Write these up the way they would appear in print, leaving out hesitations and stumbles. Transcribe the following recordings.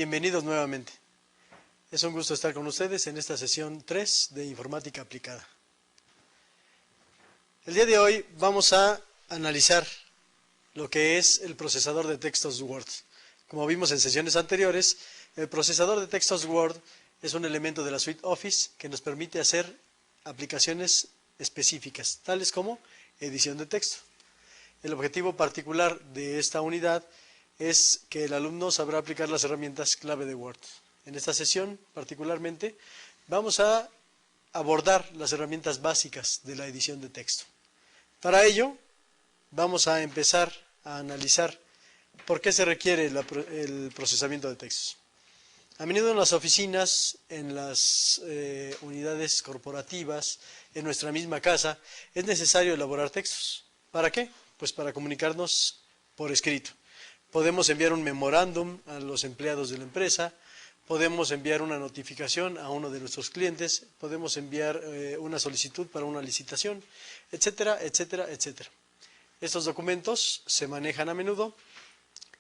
Bienvenidos nuevamente. Es un gusto estar con ustedes en esta sesión 3 de Informática Aplicada. El día de hoy vamos a analizar lo que es el procesador de textos Word. Como vimos en sesiones anteriores, el procesador de textos Word es un elemento de la suite Office que nos permite hacer aplicaciones específicas, tales como edición de texto. El objetivo particular de esta unidad es que el alumno sabrá aplicar las herramientas clave de Word. En esta sesión, particularmente, vamos a abordar las herramientas básicas de la edición de texto. Para ello, vamos a empezar a analizar por qué se requiere el procesamiento de textos. A menudo en las oficinas, en las unidades corporativas, en nuestra misma casa, es necesario elaborar textos. ¿Para qué? Pues para comunicarnos por escrito. Podemos enviar un memorándum a los empleados de la empresa, podemos enviar una notificación a uno de nuestros clientes, podemos enviar una solicitud para una licitación, etcétera, etcétera, etcétera. Estos documentos se manejan a menudo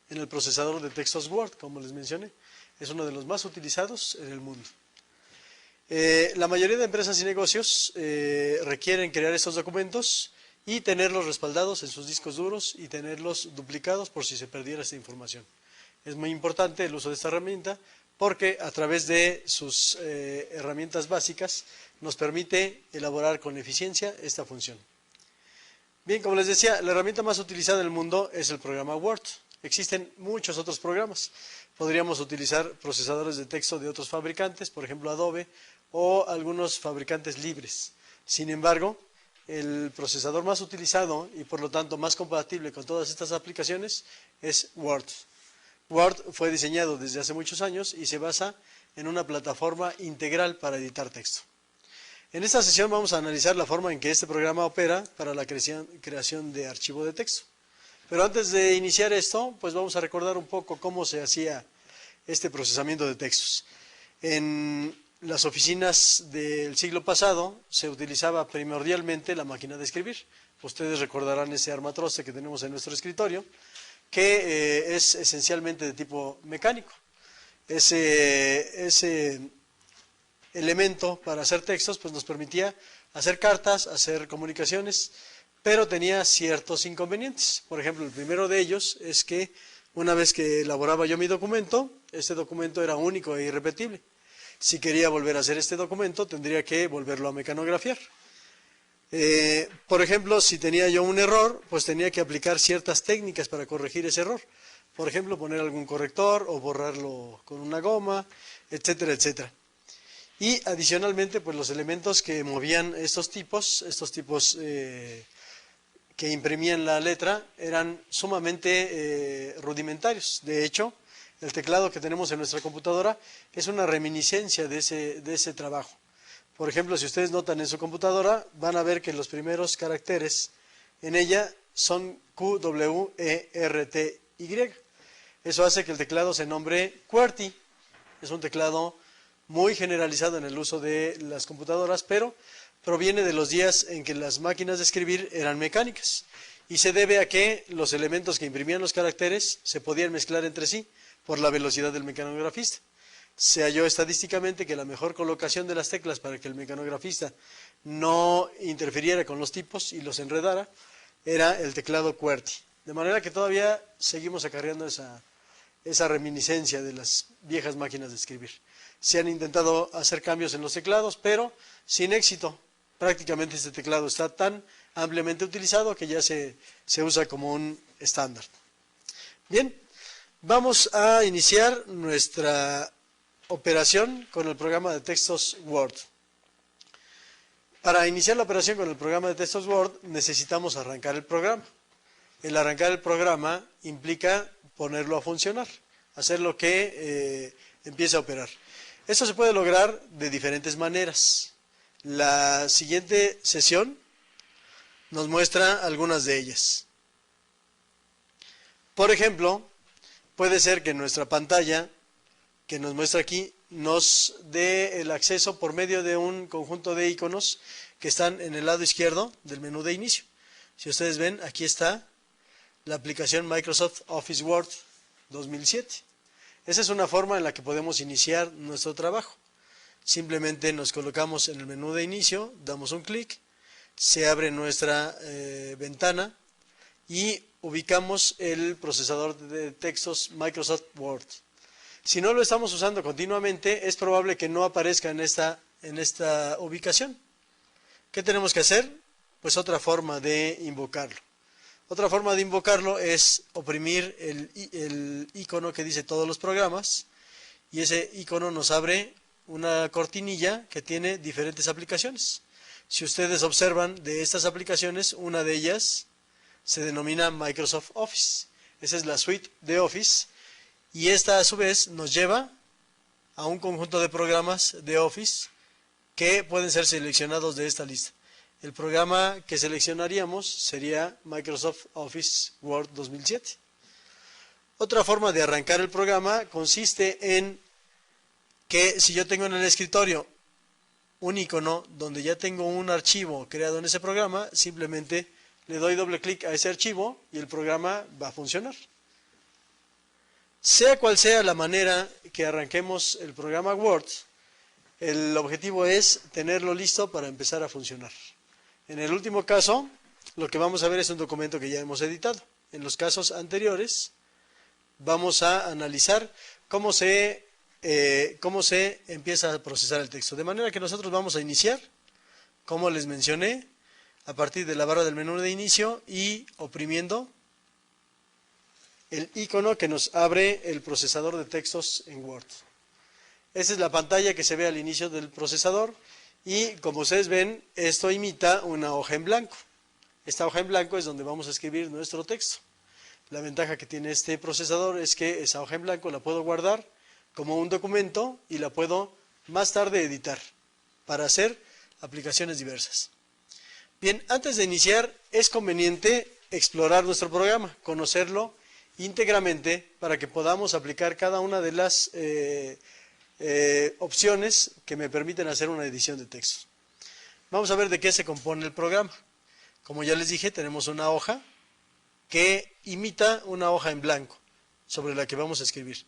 en el procesador de textos Word, como les mencioné. Es uno de los más utilizados en el mundo. La mayoría de empresas y negocios requieren crear estos documentos y tenerlos respaldados en sus discos duros y tenerlos duplicados por si se perdiera esta información. Es muy importante el uso de esta herramienta porque a través de sus herramientas básicas nos permite elaborar con eficiencia esta función. Bien, como les decía, la herramienta más utilizada en el mundo es el programa Word. Existen muchos otros programas. Podríamos utilizar procesadores de texto de otros fabricantes, por ejemplo Adobe, o algunos fabricantes libres. Sin embargo, el procesador más utilizado y por lo tanto más compatible con todas estas aplicaciones es Word. Word fue diseñado desde hace muchos años y se basa en una plataforma integral para editar texto. En esta sesión vamos a analizar la forma en que este programa opera para la creación de archivo de texto. Pero antes de iniciar esto, pues vamos a recordar un poco cómo se hacía este procesamiento de textos. En las oficinas del siglo pasado se utilizaba primordialmente la máquina de escribir. Ustedes recordarán ese armatroste que tenemos en nuestro escritorio, que es esencialmente de tipo mecánico. Ese elemento para hacer textos pues nos permitía hacer cartas, hacer comunicaciones, pero tenía ciertos inconvenientes. Por ejemplo, el primero de ellos es que una vez que elaboraba yo mi documento, este documento era único e irrepetible. Si quería volver a hacer este documento, tendría que volverlo a mecanografiar. Por ejemplo, si tenía yo un error, pues tenía que aplicar ciertas técnicas para corregir ese error. Por ejemplo, poner algún corrector o borrarlo con una goma, etcétera, etcétera. Y adicionalmente, pues los elementos que movían estos tipos que imprimían la letra eran sumamente rudimentarios. De hecho, el teclado que tenemos en nuestra computadora es una reminiscencia de ese trabajo. Por ejemplo, si ustedes notan en su computadora, van a ver que los primeros caracteres en ella son Q, W, E, R, T, Y. Eso hace que el teclado se nombre QWERTY. Es un teclado muy generalizado en el uso de las computadoras, pero proviene de los días en que las máquinas de escribir eran mecánicas. Y se debe a que los elementos que imprimían los caracteres se podían mezclar entre sí por la velocidad del mecanografista. Se halló estadísticamente que la mejor colocación de las teclas para que el mecanografista no interfiriera con los tipos y los enredara era el teclado QWERTY. De manera que todavía seguimos acarreando esa reminiscencia de las viejas máquinas de escribir. Se han intentado hacer cambios en los teclados, pero sin éxito. Prácticamente este teclado está tan ampliamente utilizado que ya se usa como un estándar. Bien, vamos a iniciar nuestra operación con el programa de textos Word. Para iniciar la operación con el programa de textos Word necesitamos arrancar el programa. El arrancar el programa implica ponerlo a funcionar, hacerlo que empiece a operar. Esto se puede lograr de diferentes maneras. La siguiente sesión nos muestra algunas de ellas. Por ejemplo, puede ser que nuestra pantalla que nos muestra aquí nos dé el acceso por medio de un conjunto de iconos que están en el lado izquierdo del menú de inicio. Si ustedes ven, aquí está la aplicación Microsoft Office Word 2007. Esa es una forma en la que podemos iniciar nuestro trabajo. Simplemente nos colocamos en el menú de inicio, damos un clic, se abre nuestra ventana y ubicamos el procesador de textos Microsoft Word. Si no lo estamos usando continuamente, es probable que no aparezca en esta ubicación. ¿Qué tenemos que hacer? Pues otra forma de invocarlo. Otra forma de invocarlo es oprimir el icono que dice todos los programas, y ese icono nos abre una cortinilla que tiene diferentes aplicaciones. Si ustedes observan de estas aplicaciones, una de ellas se denomina Microsoft Office. Esa es la suite de Office, y esta a su vez nos lleva a un conjunto de programas de Office que pueden ser seleccionados de esta lista. El programa que seleccionaríamos sería Microsoft Office Word 2007. Otra forma de arrancar el programa consiste en que si yo tengo en el escritorio un icono donde ya tengo un archivo creado en ese programa, simplemente le doy doble clic a ese archivo y el programa va a funcionar. Sea cual sea la manera que arranquemos el programa Word, el objetivo es tenerlo listo para empezar a funcionar. En el último caso, lo que vamos a ver es un documento que ya hemos editado. En los casos anteriores, vamos a analizar cómo se empieza a procesar el texto. De manera que nosotros vamos a iniciar, como les mencioné, a partir de la barra del menú de inicio y oprimiendo el icono que nos abre el procesador de textos en Word. Esa es la pantalla que se ve al inicio del procesador, y como ustedes ven, esto imita una hoja en blanco. Esta hoja en blanco es donde vamos a escribir nuestro texto. La ventaja que tiene este procesador es que esa hoja en blanco la puedo guardar como un documento y la puedo más tarde editar para hacer aplicaciones diversas. Bien, antes de iniciar es conveniente explorar nuestro programa, conocerlo íntegramente para que podamos aplicar cada una de las opciones que me permiten hacer una edición de texto. Vamos a ver de qué se compone el programa. Como ya les dije, tenemos una hoja que imita una hoja en blanco sobre la que vamos a escribir.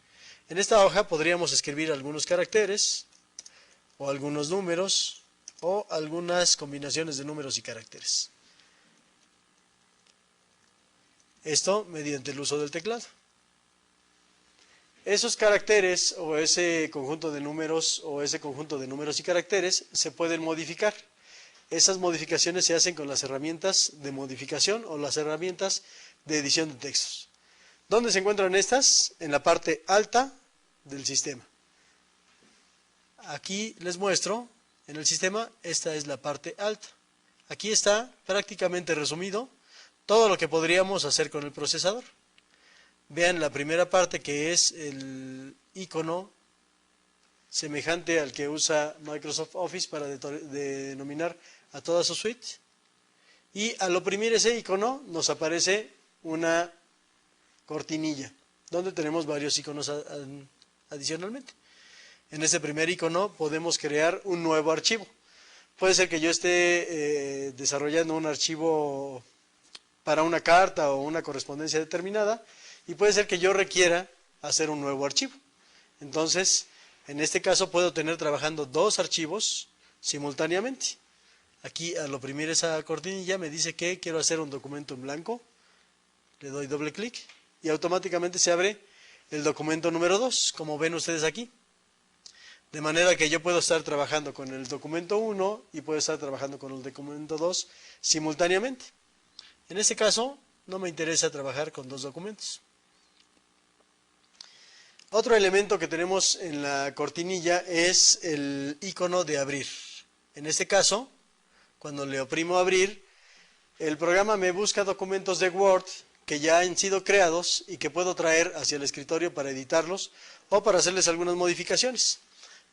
En esta hoja podríamos escribir algunos caracteres o algunos números o algunas combinaciones de números y caracteres. Esto mediante el uso del teclado. Esos caracteres o ese conjunto de números y caracteres se pueden modificar. Esas modificaciones se hacen con las herramientas de modificación o las herramientas de edición de textos. ¿Dónde se encuentran estas? En la parte alta del sistema. Aquí les muestro, en el sistema, esta es la parte alta. Aquí está prácticamente resumido todo lo que podríamos hacer con el procesador. Vean la primera parte, que es el icono semejante al que usa Microsoft Office para denominar a toda su suite. Y al oprimir ese icono nos aparece una cortinilla donde tenemos varios iconos adicionalmente. En este primer icono podemos crear un nuevo archivo. Puede ser que yo esté desarrollando un archivo para una carta o una correspondencia determinada, y puede ser que yo requiera hacer un nuevo archivo. Entonces, en este caso puedo tener trabajando dos archivos simultáneamente. Aquí al oprimir esa cortinilla me dice que quiero hacer un documento en blanco. Le doy doble clic y automáticamente se abre el documento número 2, como ven ustedes aquí. De manera que yo puedo estar trabajando con el documento 1 y puedo estar trabajando con el documento 2 simultáneamente. En este caso, no me interesa trabajar con dos documentos. Otro elemento que tenemos en la cortinilla es el icono de abrir. En este caso, cuando le oprimo abrir, el programa me busca documentos de Word que ya han sido creados y que puedo traer hacia el escritorio para editarlos o para hacerles algunas modificaciones.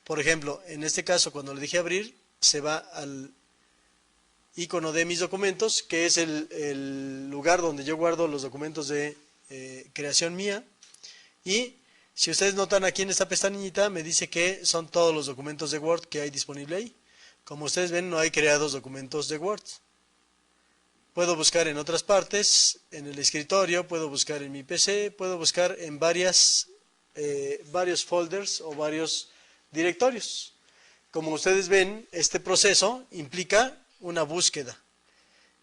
Por ejemplo, en este caso, cuando le dije abrir, se va al icono de mis documentos, que es el lugar donde yo guardo los documentos de creación mía. Y si ustedes notan aquí en esta pestañita, me dice que son todos los documentos de Word que hay disponible ahí. Como ustedes ven, no hay creados documentos de Word. Puedo buscar en otras partes, en el escritorio, puedo buscar en mi PC, puedo buscar en varias varios folders o varios directorios. Como ustedes ven, este proceso implica una búsqueda.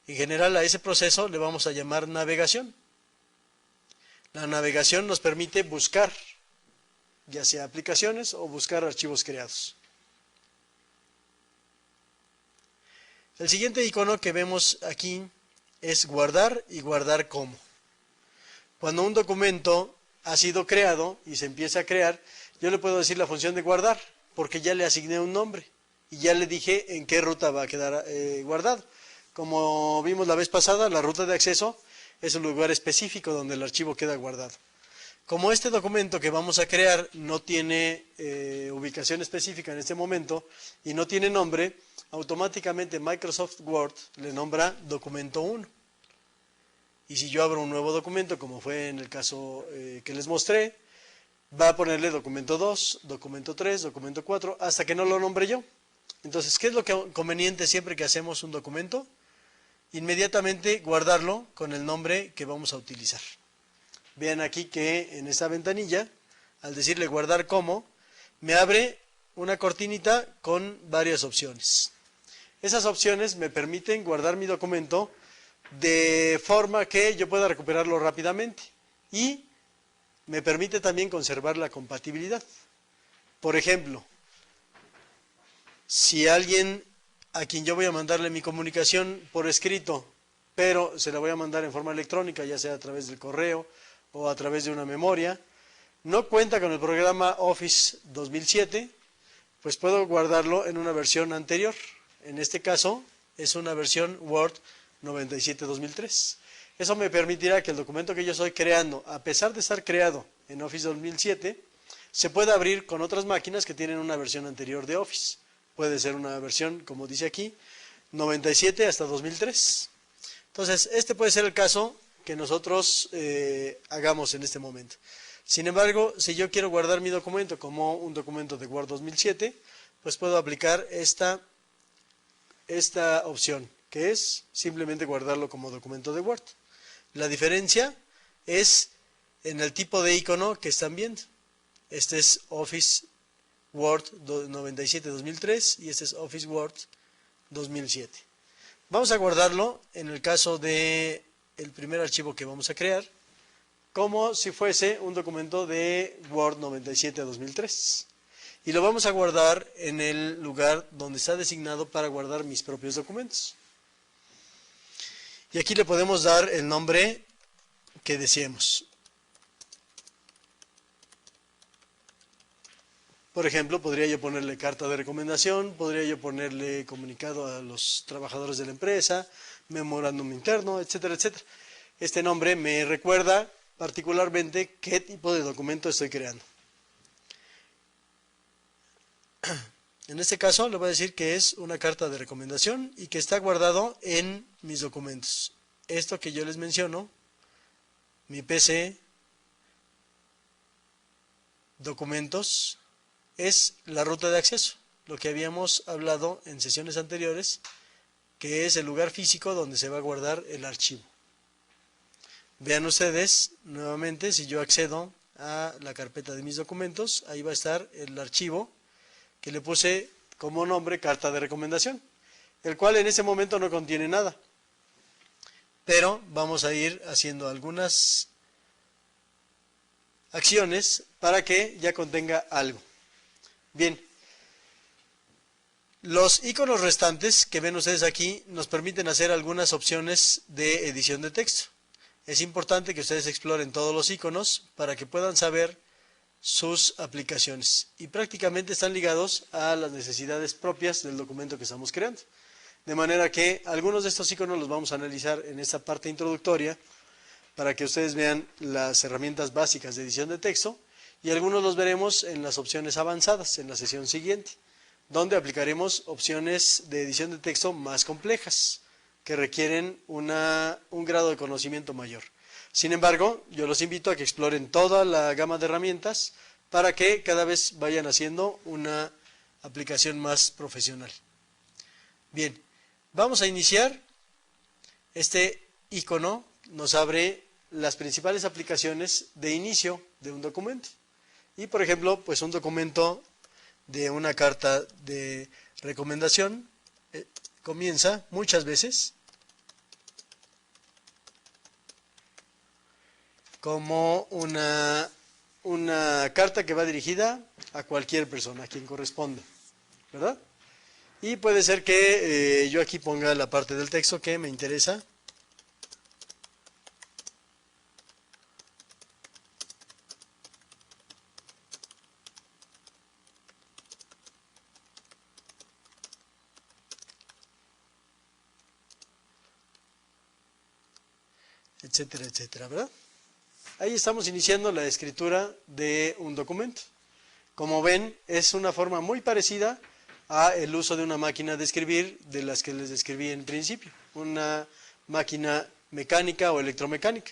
En general, a ese proceso le vamos a llamar navegación. La navegación nos permite buscar, ya sea aplicaciones o buscar archivos creados. El siguiente icono que vemos aquí es guardar y guardar como. Cuando un documento ha sido creado y se empieza a crear, yo le puedo decir la función de guardar, porque ya le asigné un nombre y ya le dije en qué ruta va a quedar guardado. Como vimos la vez pasada, la ruta de acceso es un lugar específico donde el archivo queda guardado. Como este documento que vamos a crear no tiene ubicación específica en este momento y no tiene nombre, automáticamente Microsoft Word le nombra documento 1. Y si yo abro un nuevo documento, como fue en el caso que les mostré, va a ponerle documento 2, documento 3, documento 4, hasta que no lo nombre yo. Entonces, ¿qué es lo conveniente siempre que hacemos un documento? Inmediatamente guardarlo con el nombre que vamos a utilizar. Vean aquí que en esta ventanilla, al decirle guardar como, me abre una cortinita con varias opciones. Esas opciones me permiten guardar mi documento de forma que yo pueda recuperarlo rápidamente y me permite también conservar la compatibilidad. Por ejemplo, si alguien a quien yo voy a mandarle mi comunicación por escrito, pero se la voy a mandar en forma electrónica, ya sea a través del correo o a través de una memoria, no cuenta con el programa Office 2007, pues puedo guardarlo en una versión anterior. En este caso es una versión Word 97-2003. Eso me permitirá que el documento que yo estoy creando, a pesar de estar creado en Office 2007, se pueda abrir con otras máquinas que tienen una versión anterior de Office. Puede ser una versión, como dice aquí, 97 hasta 2003. Entonces, este puede ser el caso que nosotros hagamos en este momento. Sin embargo, si yo quiero guardar mi documento como un documento de Word 2007, pues puedo aplicar esta opción, que es simplemente guardarlo como documento de Word. La diferencia es en el tipo de icono que están viendo. Este es Office Word 97-2003 y este es Office Word 2007. Vamos a guardarlo en el caso de el primer archivo que vamos a crear, como si fuese un documento de Word 97-2003. Y lo vamos a guardar en el lugar donde está designado para guardar mis propios documentos. Y aquí le podemos dar el nombre que deseemos. Por ejemplo, podría yo ponerle carta de recomendación, podría yo ponerle comunicado a los trabajadores de la empresa, memorándum interno, etcétera, etcétera. Este nombre me recuerda particularmente qué tipo de documento estoy creando. En este caso le voy a decir que es una carta de recomendación y que está guardado en mis documentos. Esto que yo les menciono, mi PC, documentos, es la ruta de acceso, lo que habíamos hablado en sesiones anteriores, que es el lugar físico donde se va a guardar el archivo. Vean ustedes, nuevamente, si yo accedo a la carpeta de mis documentos, ahí va a estar el archivo que le puse como nombre carta de recomendación, el cual en ese momento no contiene nada. Pero vamos a ir haciendo algunas acciones para que ya contenga algo. Bien, los iconos restantes que ven ustedes aquí nos permiten hacer algunas opciones de edición de texto. Es importante que ustedes exploren todos los iconos para que puedan saber sus aplicaciones y prácticamente están ligados a las necesidades propias del documento que estamos creando. De manera que algunos de estos iconos los vamos a analizar en esta parte introductoria para que ustedes vean las herramientas básicas de edición de texto y algunos los veremos en las opciones avanzadas en la sesión siguiente, donde aplicaremos opciones de edición de texto más complejas que requieren un grado de conocimiento mayor. Sin embargo, yo los invito a que exploren toda la gama de herramientas para que cada vez vayan haciendo una aplicación más profesional. Bien, vamos a iniciar. Este icono nos abre las principales aplicaciones de inicio de un documento. Y por ejemplo, pues un documento de una carta de recomendación comienza muchas veces como una carta que va dirigida a cualquier persona, a quien corresponda, ¿verdad? Y puede ser que yo aquí ponga la parte del texto que me interesa. Etcétera, etcétera, ¿verdad? Ahí estamos iniciando la escritura de un documento. Como ven, es una forma muy parecida a el uso de una máquina de escribir de las que les describí en principio, una máquina mecánica o electromecánica.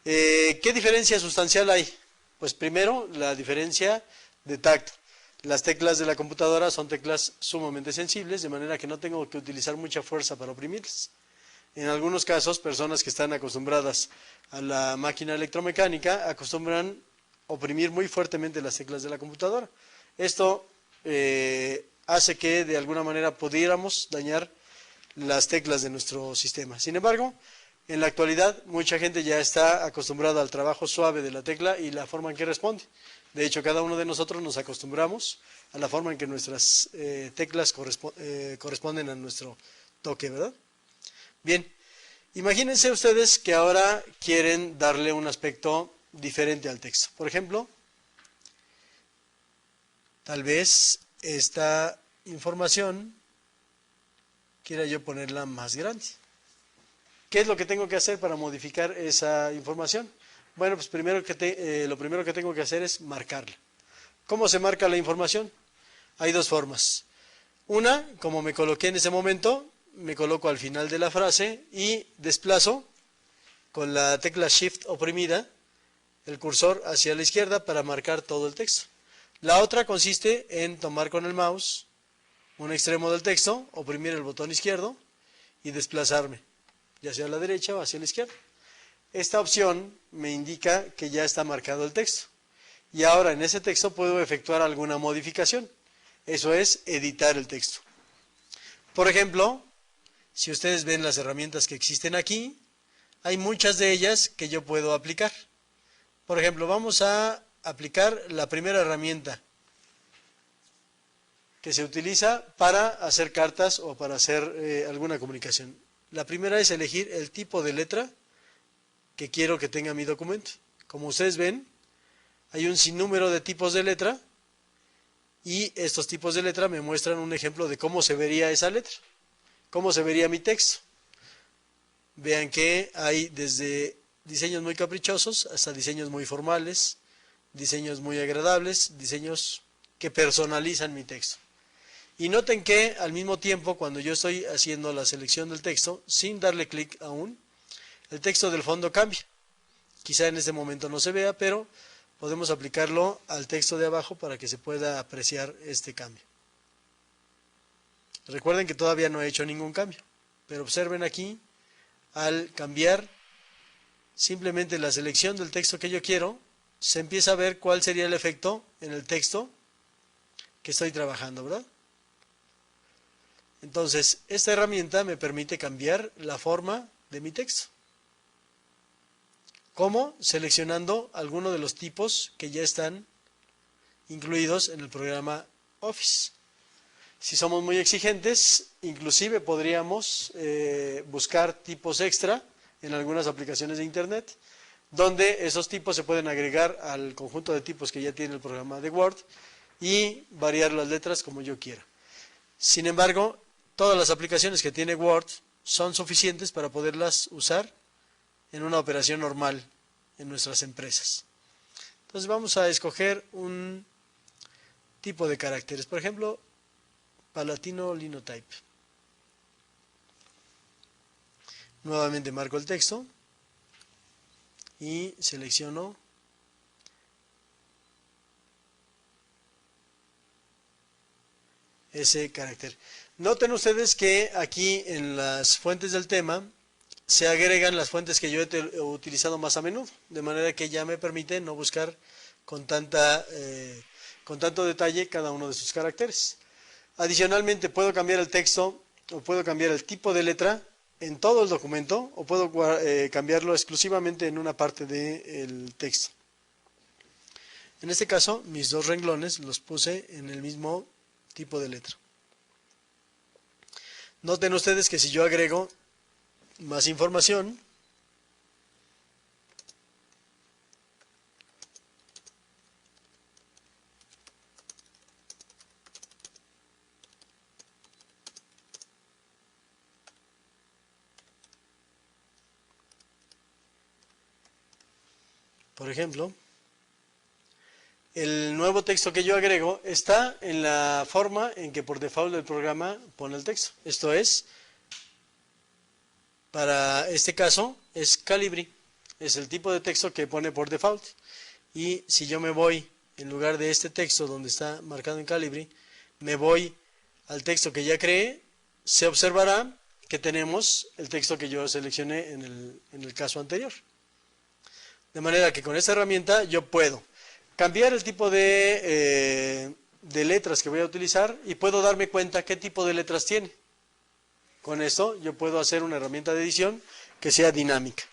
¿Qué diferencia sustancial hay? Pues primero, la diferencia de tacto. Las teclas de la computadora son teclas sumamente sensibles, de manera que no tengo que utilizar mucha fuerza para oprimirlas. En algunos casos, personas que están acostumbradas a la máquina electromecánica acostumbran oprimir muy fuertemente las teclas de la computadora. Esto hace que de alguna manera pudiéramos dañar las teclas de nuestro sistema. Sin embargo, en la actualidad mucha gente ya está acostumbrada al trabajo suave de la tecla y la forma en que responde. De hecho, cada uno de nosotros nos acostumbramos a la forma en que nuestras teclas corresponden a nuestro toque, ¿verdad? Bien, imagínense ustedes que ahora quieren darle un aspecto diferente al texto. Por ejemplo, tal vez esta información quiera yo ponerla más grande. ¿Qué es lo que tengo que hacer para modificar esa información? Bueno, pues lo primero que tengo que hacer es marcarla. ¿Cómo se marca la información? Hay dos formas. Una, como me coloqué en ese momento, me coloco al final de la frase y desplazo con la tecla Shift oprimida el cursor hacia la izquierda para marcar todo el texto. La otra consiste en tomar con el mouse un extremo del texto, oprimir el botón izquierdo y desplazarme, ya sea a la derecha o hacia la izquierda. Esta opción me indica que ya está marcado el texto. Y ahora en ese texto puedo efectuar alguna modificación. Eso es editar el texto. Por ejemplo, si ustedes ven las herramientas que existen aquí, hay muchas de ellas que yo puedo aplicar. Por ejemplo, vamos a aplicar la primera herramienta que se utiliza para hacer cartas o para hacer alguna comunicación. La primera es elegir el tipo de letra que quiero que tenga mi documento. Como ustedes ven, hay un sinnúmero de tipos de letra y estos tipos de letra me muestran un ejemplo de cómo se vería esa letra, cómo se vería mi texto. Vean que hay desde diseños muy caprichosos hasta diseños muy formales, diseños muy agradables, diseños que personalizan mi texto. Y noten que al mismo tiempo, cuando yo estoy haciendo la selección del texto, sin darle clic aún, el texto del fondo cambia. Quizá en este momento no se vea, pero podemos aplicarlo al texto de abajo para que se pueda apreciar este cambio. Recuerden que todavía no he hecho ningún cambio, pero observen aquí, al cambiar simplemente la selección del texto que yo quiero, se empieza a ver cuál sería el efecto en el texto que estoy trabajando, ¿verdad? Entonces, esta herramienta me permite cambiar la forma de mi texto. ¿Cómo? Seleccionando alguno de los tipos que ya están incluidos en el programa Office. Si somos muy exigentes, inclusive podríamos buscar tipos extra en algunas aplicaciones de Internet, donde esos tipos se pueden agregar al conjunto de tipos que ya tiene el programa de Word y variar las letras como yo quiera. Sin embargo, todas las aplicaciones que tiene Word son suficientes para poderlas usar en una operación normal en nuestras empresas. Entonces vamos a escoger un tipo de caracteres, por ejemplo, Palatino Linotype. Nuevamente marco el texto y selecciono ese carácter. Noten ustedes que aquí en las fuentes del tema se agregan las fuentes que yo he utilizado más a menudo, de manera que ya me permite no buscar con tanto detalle cada uno de sus caracteres. Adicionalmente, puedo cambiar el texto o puedo cambiar el tipo de letra en todo el documento o puedo cambiarlo exclusivamente en una parte del texto. En este caso, mis dos renglones los puse en el mismo tipo de letra. Noten ustedes que si yo agrego más información, por ejemplo, el nuevo texto que yo agrego está en la forma en que por default el programa pone el texto. Esto es, para este caso, es Calibri. Es el tipo de texto que pone por default. Y si yo me voy, en lugar de este texto donde está marcado en Calibri, me voy al texto que ya creé, se observará que tenemos el texto que yo seleccioné en el caso anterior. De manera que con esta herramienta yo puedo cambiar el tipo de letras que voy a utilizar y puedo darme cuenta qué tipo de letras tiene. Con esto yo puedo hacer una herramienta de edición que sea dinámica.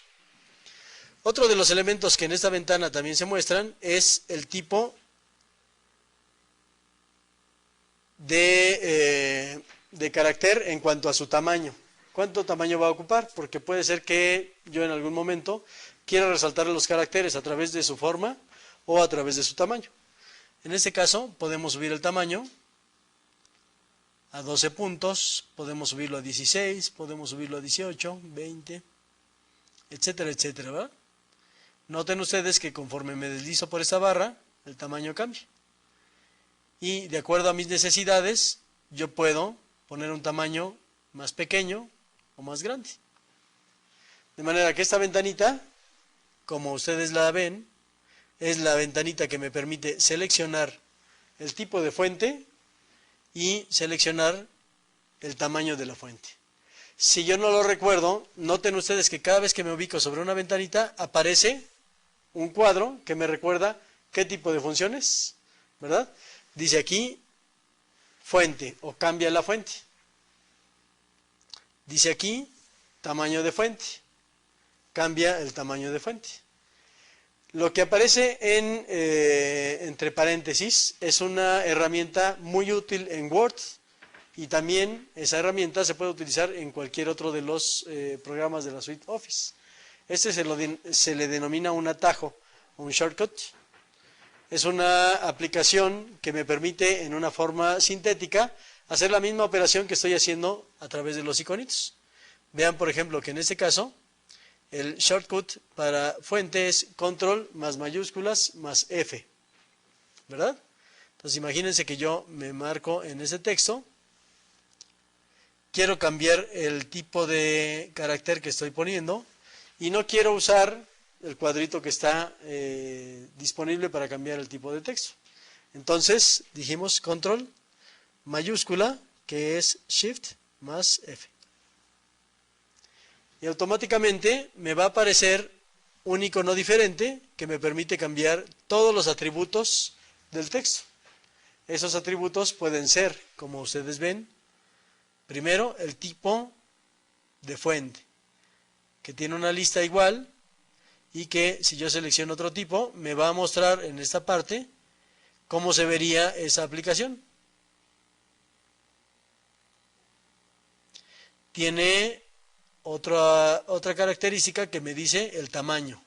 Otro de los elementos que en esta ventana también se muestran es el tipo de carácter en cuanto a su tamaño. ¿Cuánto tamaño va a ocupar? Porque puede ser que yo en algún momento quiera resaltar los caracteres a través de su forma o a través de su tamaño. En este caso podemos subir el tamaño a 12 puntos, podemos subirlo a 16, podemos subirlo a 18, 20, etcétera, etcétera, ¿verdad? Noten ustedes que conforme me deslizo por esta barra, el tamaño cambia. Y de acuerdo a mis necesidades, yo puedo poner un tamaño más pequeño o más grande. De manera que esta ventanita, como ustedes la ven, es la ventanita que me permite seleccionar el tipo de fuente y seleccionar el tamaño de la fuente. Si yo no lo recuerdo, noten ustedes que cada vez que me ubico sobre una ventanita aparece un cuadro que me recuerda qué tipo de funciones, ¿verdad? Dice aquí fuente o cambia la fuente. Dice aquí tamaño de fuente, cambia el tamaño de fuente. Lo que aparece entre paréntesis es una herramienta muy útil en Word y también esa herramienta se puede utilizar en cualquier otro de los programas de la suite Office. Este se le denomina un atajo o un shortcut. Es una aplicación que me permite en una forma sintética hacer la misma operación que estoy haciendo a través de los iconitos. Vean por ejemplo que en este caso el shortcut para fuente es control más mayúsculas más F, ¿verdad? Entonces imagínense que yo me marco en ese texto, quiero cambiar el tipo de carácter que estoy poniendo y no quiero usar el cuadrito que está disponible para cambiar el tipo de texto. Entonces dijimos control mayúscula, que es shift más F. Y automáticamente me va a aparecer un icono diferente que me permite cambiar todos los atributos del texto. Esos atributos pueden ser, como ustedes ven, primero el tipo de fuente, que tiene una lista igual y que si yo selecciono otro tipo, me va a mostrar en esta parte cómo se vería esa aplicación. Tiene otra característica que me dice el tamaño,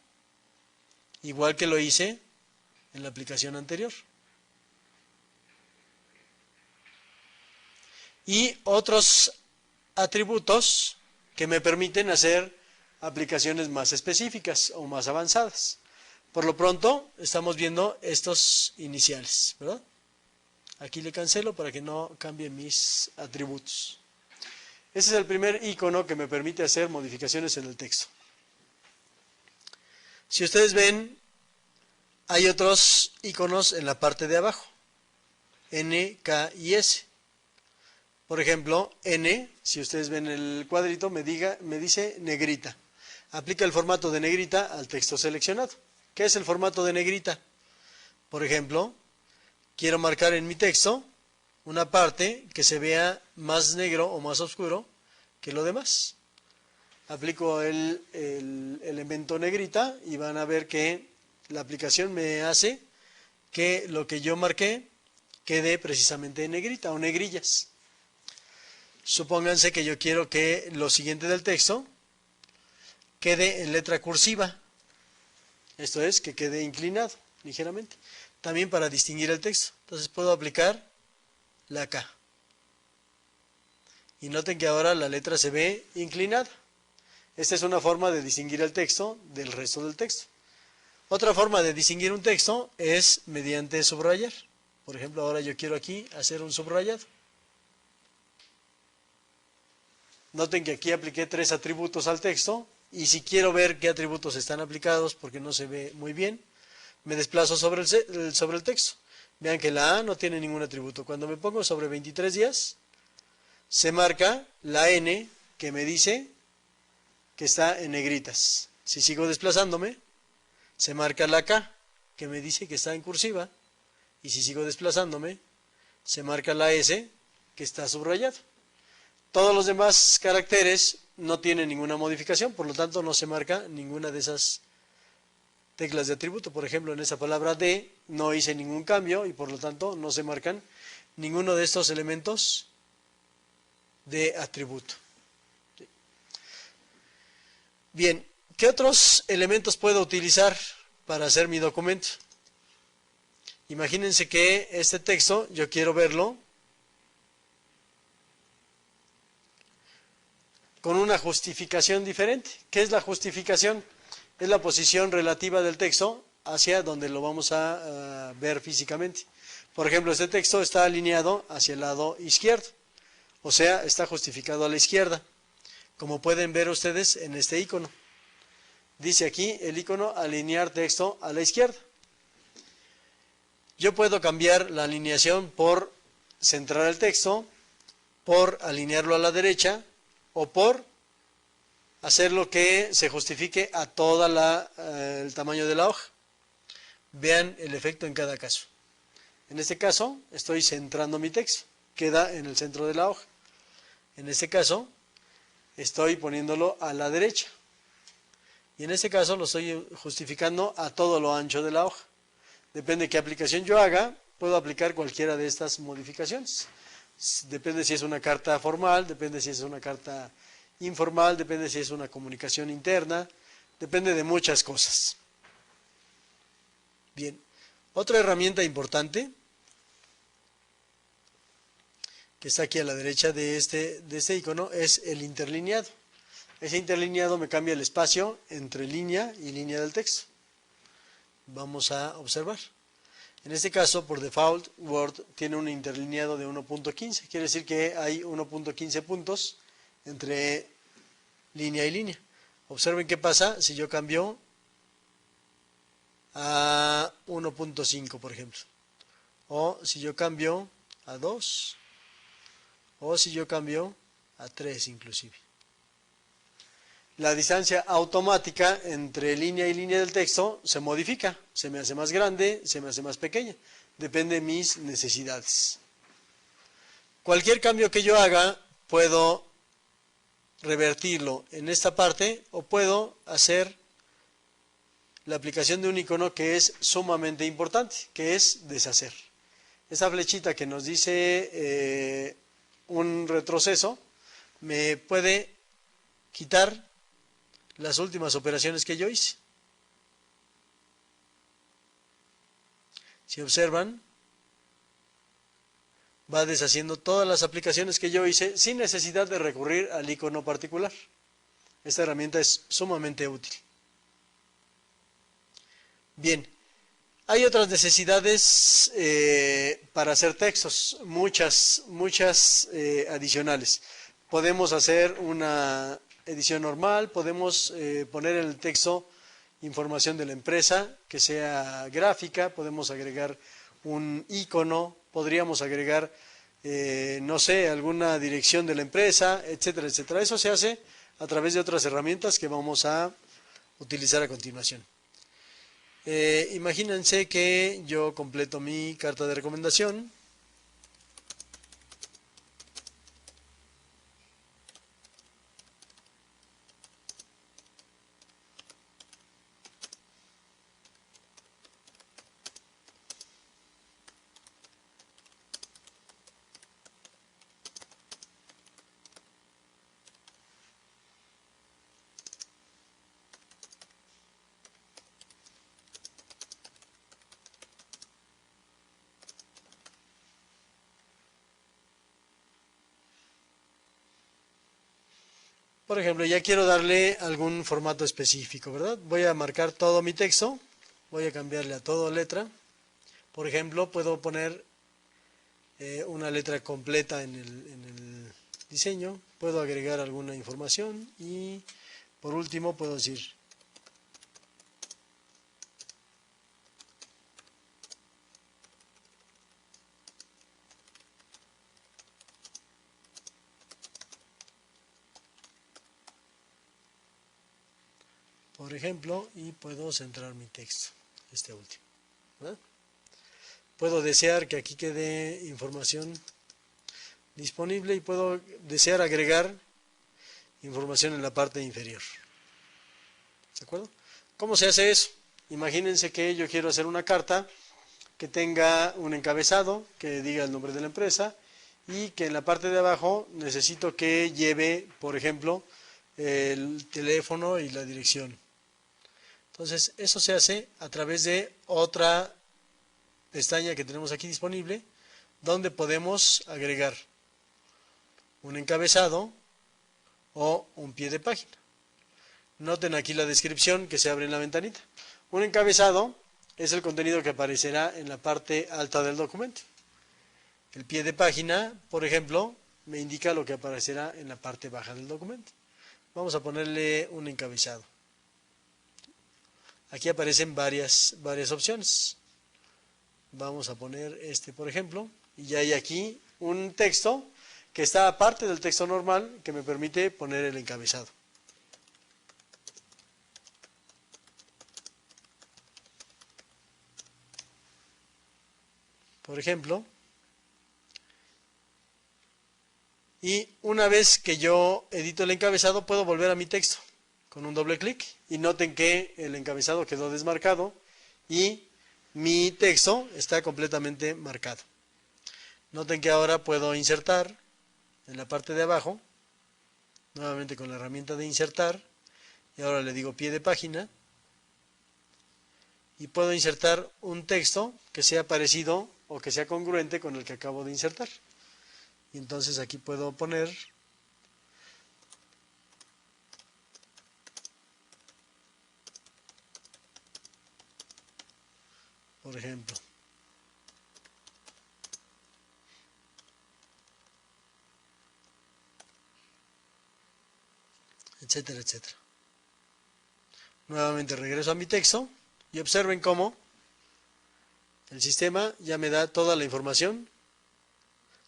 igual que lo hice en la aplicación anterior. Y otros atributos que me permiten hacer aplicaciones más específicas o más avanzadas. Por lo pronto, estamos viendo estos iniciales, ¿verdad? Aquí le cancelo para que no cambie mis atributos. Ese es el primer icono que me permite hacer modificaciones en el texto. Si ustedes ven, hay otros iconos en la parte de abajo, N, K y S. Por ejemplo, N, si ustedes ven el cuadrito, me dice negrita. Aplica el formato de negrita al texto seleccionado. ¿Qué es el formato de negrita? Por ejemplo, quiero marcar en mi texto una parte que se vea más negro o más oscuro que lo demás. Aplico el elemento negrita y van a ver que la aplicación me hace que lo que yo marqué quede precisamente en negrita o negrillas. Supónganse que yo quiero que lo siguiente del texto quede en letra cursiva. Esto es, que quede inclinado ligeramente. También para distinguir el texto. Entonces puedo aplicar la K. Y noten que ahora la letra se ve inclinada. Esta es una forma de distinguir el texto del resto del texto. Otra forma de distinguir un texto es mediante subrayar. Por ejemplo, ahora yo quiero aquí hacer un subrayado. Noten que aquí apliqué 3 atributos al texto y si quiero ver qué atributos están aplicados porque no se ve muy bien, me desplazo sobre el texto. Vean que la A no tiene ningún atributo. Cuando me pongo sobre 23 días, se marca la N que me dice que está en negritas. Si sigo desplazándome, se marca la K que me dice que está en cursiva. Y si sigo desplazándome, se marca la S que está subrayado. Todos los demás caracteres no tienen ninguna modificación, por lo tanto no se marca ninguna de esas teclas de atributo. Por ejemplo, en esa palabra D no hice ningún cambio y por lo tanto no se marcan ninguno de estos elementos de atributo. Bien, ¿qué otros elementos puedo utilizar para hacer mi documento? Imagínense que este texto yo quiero verlo con una justificación diferente. ¿Qué es la justificación? Es la posición relativa del texto hacia donde lo vamos a ver físicamente. Por ejemplo, este texto está alineado hacia el lado izquierdo, o sea, está justificado a la izquierda, como pueden ver ustedes en este icono. Dice aquí el icono alinear texto a la izquierda. Yo puedo cambiar la alineación por centrar el texto, por alinearlo a la derecha o por hacerlo que se justifique a todo el tamaño de la hoja. Vean el efecto en cada caso. En este caso estoy centrando mi texto, queda en el centro de la hoja. En este caso estoy poniéndolo a la derecha. Y en este caso lo estoy justificando a todo lo ancho de la hoja. Depende de qué aplicación yo haga, puedo aplicar cualquiera de estas modificaciones. Depende si es una carta formal, depende si es una carta informal, depende si es una comunicación interna, depende de muchas cosas. Bien, otra herramienta importante que está aquí a la derecha de este icono es el interlineado. Ese interlineado me cambia el espacio entre línea y línea del texto. Vamos a observar. En este caso, por default, Word tiene un interlineado de 1.15. Quiere decir que hay 1.15 puntos entre línea y línea. Observen qué pasa si yo cambio a 1.5, por ejemplo. O si yo cambio a 2. O si yo cambio a 3 inclusive. La distancia automática entre línea y línea del texto se modifica, se me hace más grande, se me hace más pequeña, depende de mis necesidades. Cualquier cambio que yo haga, puedo revertirlo en esta parte o puedo hacer la aplicación de un icono que es sumamente importante, que es deshacer. Esa flechita que nos dice un retroceso, me puede quitar las últimas operaciones que yo hice. Si observan, va deshaciendo todas las aplicaciones que yo hice sin necesidad de recurrir al icono particular. Esta herramienta es sumamente útil. Bien, hay otras necesidades para hacer textos, muchas adicionales. Podemos hacer una edición normal, podemos poner en el texto información de la empresa que sea gráfica, podemos agregar un icono, podríamos agregar, no sé, alguna dirección de la empresa, etcétera, etcétera. Eso se hace a través de otras herramientas que vamos a utilizar a continuación. Imagínense que yo completo mi carta de recomendación. Por ejemplo, ya quiero darle algún formato específico, ¿verdad? Voy a marcar todo mi texto, voy a cambiarle a todo letra. Por ejemplo, puedo poner una letra completa en el diseño, puedo agregar alguna información y por último puedo decir por ejemplo, y puedo centrar mi texto, este último, ¿verdad? Puedo desear que aquí quede información disponible y puedo desear agregar información en la parte inferior. ¿De acuerdo? ¿Cómo se hace eso? Imagínense que yo quiero hacer una carta que tenga un encabezado, que diga el nombre de la empresa y que en la parte de abajo necesito que lleve, por ejemplo, el teléfono y la dirección. Entonces, eso se hace a través de otra pestaña que tenemos aquí disponible, donde podemos agregar un encabezado o un pie de página. Noten aquí la descripción que se abre en la ventanita. Un encabezado es el contenido que aparecerá en la parte alta del documento. El pie de página, por ejemplo, me indica lo que aparecerá en la parte baja del documento. Vamos a ponerle un encabezado. Aquí aparecen varias opciones. Vamos a poner este, por ejemplo, y ya hay aquí un texto que está aparte del texto normal que me permite poner el encabezado. Por ejemplo, y una vez que yo edito el encabezado puedo volver a mi texto con un doble clic y noten que el encabezado quedó desmarcado y mi texto está completamente marcado. Noten que ahora puedo insertar en la parte de abajo, nuevamente con la herramienta de insertar, y ahora le digo pie de página, y puedo insertar un texto que sea parecido o que sea congruente con el que acabo de insertar. Y entonces aquí puedo poner por ejemplo, etcétera, etcétera. Nuevamente regreso a mi texto y observen cómo el sistema ya me da toda la información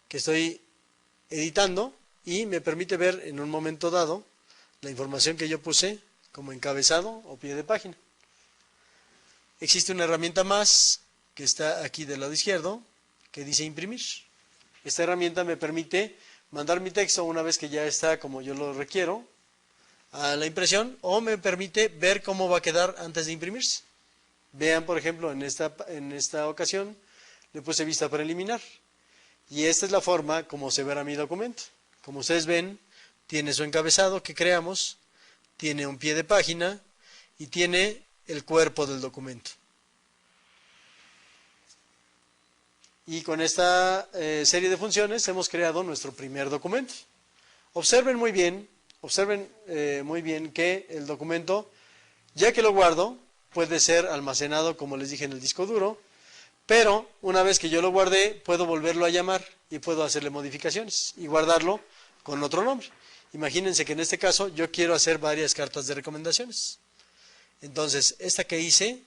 que estoy editando y me permite ver en un momento dado la información que yo puse como encabezado o pie de página. Existe una herramienta más que está aquí del lado izquierdo que dice imprimir. Esta herramienta me permite mandar mi texto una vez que ya está como yo lo requiero a la impresión o me permite ver cómo va a quedar antes de imprimirse. Vean, por ejemplo, en esta ocasión le puse vista preliminar y esta es la forma como se verá mi documento. Como ustedes ven, tiene su encabezado que creamos, tiene un pie de página y tiene el cuerpo del documento. Y con esta serie de funciones hemos creado nuestro primer documento. Observen muy bien que el documento, ya que lo guardo, puede ser almacenado, como les dije, en el disco duro, pero una vez que yo lo guardé, puedo volverlo a llamar y puedo hacerle modificaciones y guardarlo con otro nombre. Imagínense que en este caso yo quiero hacer varias cartas de recomendaciones. Entonces, esta que hice,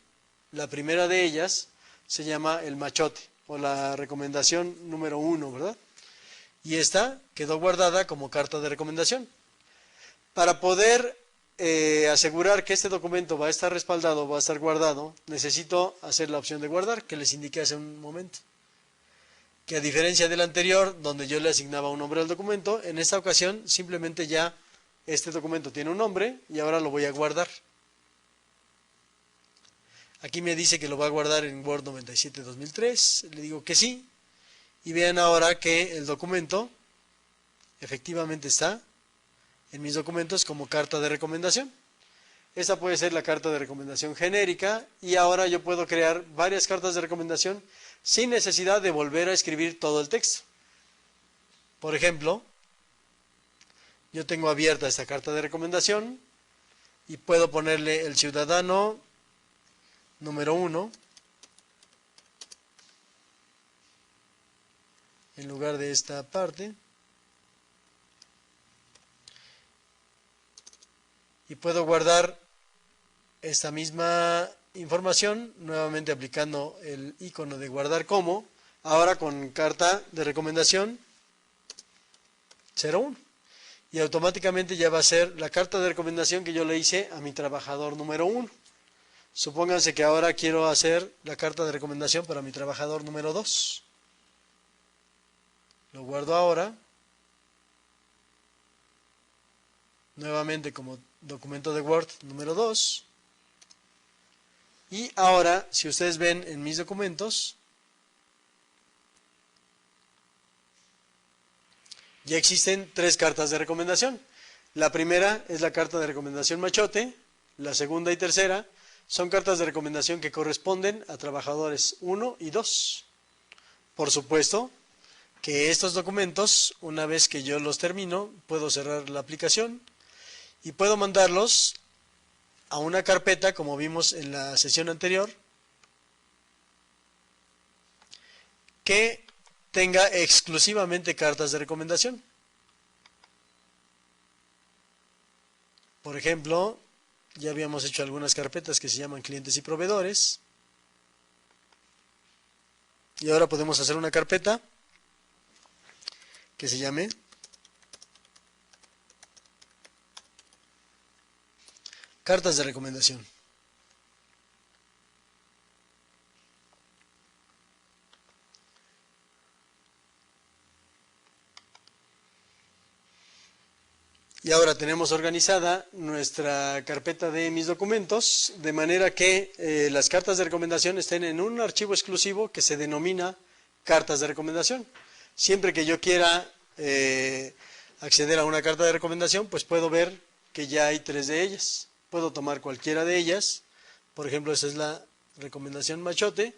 la primera de ellas, se llama el machote, o la recomendación número 1, ¿verdad? Y esta quedó guardada como carta de recomendación. Para poder asegurar que este documento va a estar respaldado, va a estar guardado, necesito hacer la opción de guardar que les indiqué hace un momento. Que a diferencia del anterior, donde yo le asignaba un nombre al documento, en esta ocasión simplemente ya este documento tiene un nombre y ahora lo voy a guardar. Aquí me dice que lo va a guardar en Word 97-2003, le digo que sí, y vean ahora que el documento efectivamente está en mis documentos como carta de recomendación. Esta puede ser la carta de recomendación genérica y ahora yo puedo crear varias cartas de recomendación sin necesidad de volver a escribir todo el texto. Por ejemplo, yo tengo abierta esta carta de recomendación y puedo ponerle el ciudadano número 1 en lugar de esta parte. Y puedo guardar esta misma información, nuevamente aplicando el icono de guardar como, ahora con carta de recomendación 01. Y automáticamente ya va a ser la carta de recomendación que yo le hice a mi trabajador número 1. Supónganse que ahora quiero hacer la carta de recomendación para mi trabajador número 2. Lo guardo ahora. Nuevamente como documento de Word número 2. Y ahora, si ustedes ven en mis documentos, ya existen 3 cartas de recomendación. La primera es la carta de recomendación machote, la segunda y tercera son cartas de recomendación que corresponden a trabajadores 1 y 2. Por supuesto que estos documentos, una vez que yo los termino, puedo cerrar la aplicación y puedo mandarlos a una carpeta, como vimos en la sesión anterior, que tenga exclusivamente cartas de recomendación. Por ejemplo, ya habíamos hecho algunas carpetas que se llaman clientes y proveedores. Y ahora podemos hacer una carpeta que se llame cartas de recomendación. Y ahora tenemos organizada nuestra carpeta de mis documentos, de manera que las cartas de recomendación estén en un archivo exclusivo que se denomina cartas de recomendación. Siempre que yo quiera acceder a una carta de recomendación, pues puedo ver que ya hay 3 de ellas. Puedo tomar cualquiera de ellas, por ejemplo, esa es la recomendación machote,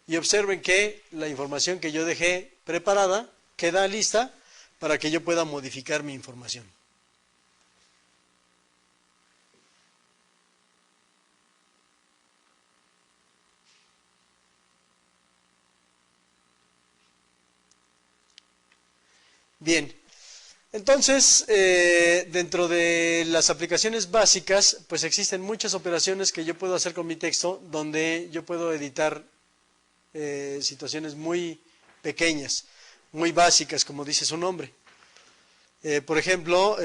y observen que la información que yo dejé preparada queda lista para que yo pueda modificar mi información. Bien, entonces dentro de las aplicaciones básicas, pues existen muchas operaciones que yo puedo hacer con mi texto, donde yo puedo editar situaciones muy pequeñas, muy básicas, como dice su nombre. Por ejemplo,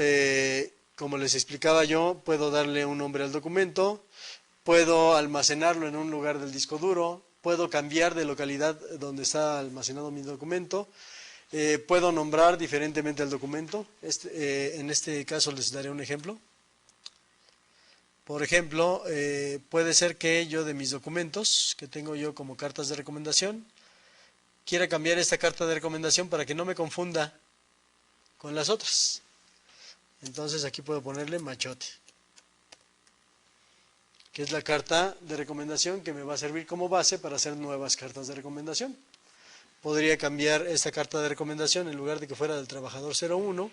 como les explicaba yo, puedo darle un nombre al documento, puedo almacenarlo en un lugar del disco duro, puedo cambiar de localidad donde está almacenado mi documento. Puedo nombrar diferentemente al documento. En este caso les daré un ejemplo. Por ejemplo, puede ser que yo de mis documentos, que tengo yo como cartas de recomendación, quiera cambiar esta carta de recomendación para que no me confunda con las otras. Entonces aquí puedo ponerle machote, que es la carta de recomendación que me va a servir como base para hacer nuevas cartas de recomendación. Podría cambiar esta carta de recomendación, en lugar de que fuera del trabajador 01,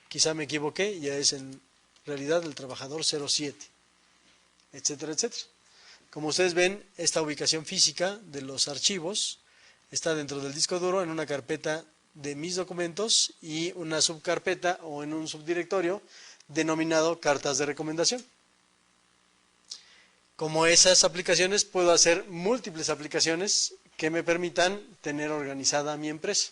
quizá me equivoqué, ya es en realidad del trabajador 07, etcétera, etcétera. Como ustedes ven, esta ubicación física de los archivos está dentro del disco duro en una carpeta de mis documentos y una subcarpeta o en un subdirectorio denominado cartas de recomendación. Como esas aplicaciones, puedo hacer múltiples aplicaciones que me permitan tener organizada mi empresa.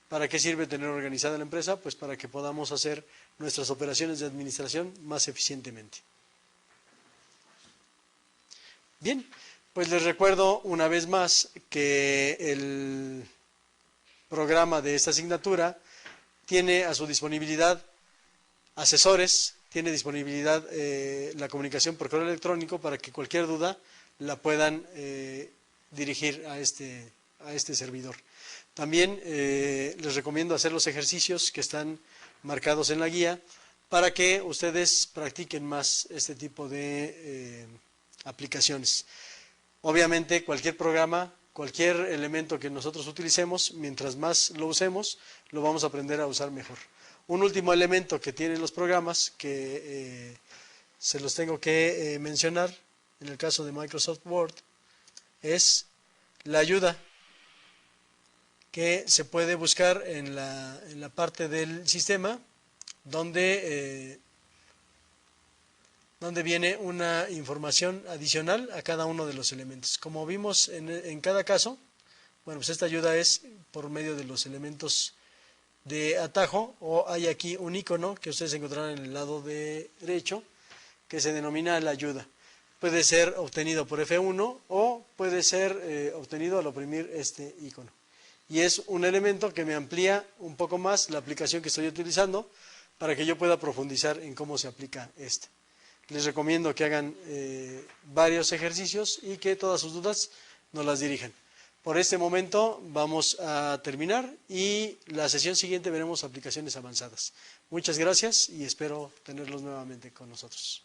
¿Para qué sirve tener organizada la empresa? Pues para que podamos hacer nuestras operaciones de administración más eficientemente. Bien, pues les recuerdo una vez más que el programa de esta asignatura tiene a su disponibilidad asesores, tiene disponibilidad la comunicación por correo electrónico para que cualquier duda la puedan dirigir a este servidor. También les recomiendo hacer los ejercicios que están marcados en la guía para que ustedes practiquen más este tipo de aplicaciones. Obviamente cualquier programa, cualquier elemento que nosotros utilicemos, mientras más lo usemos, lo vamos a aprender a usar mejor. Un último elemento que tienen los programas que se los tengo que mencionar en el caso de Microsoft Word es la ayuda que se puede buscar en la parte del sistema donde viene una información adicional a cada uno de los elementos. Como vimos en cada caso, bueno, pues esta ayuda es por medio de los elementos de atajo, o hay aquí un icono que ustedes encontrarán en el lado derecho que se denomina la ayuda. Puede ser obtenido por F1 o puede ser obtenido al oprimir este icono. Y es un elemento que me amplía un poco más la aplicación que estoy utilizando para que yo pueda profundizar en cómo se aplica este. Les recomiendo que hagan varios ejercicios y que todas sus dudas nos las dirijan. Por este momento vamos a terminar y la sesión siguiente veremos aplicaciones avanzadas. Muchas gracias y espero tenerlos nuevamente con nosotros.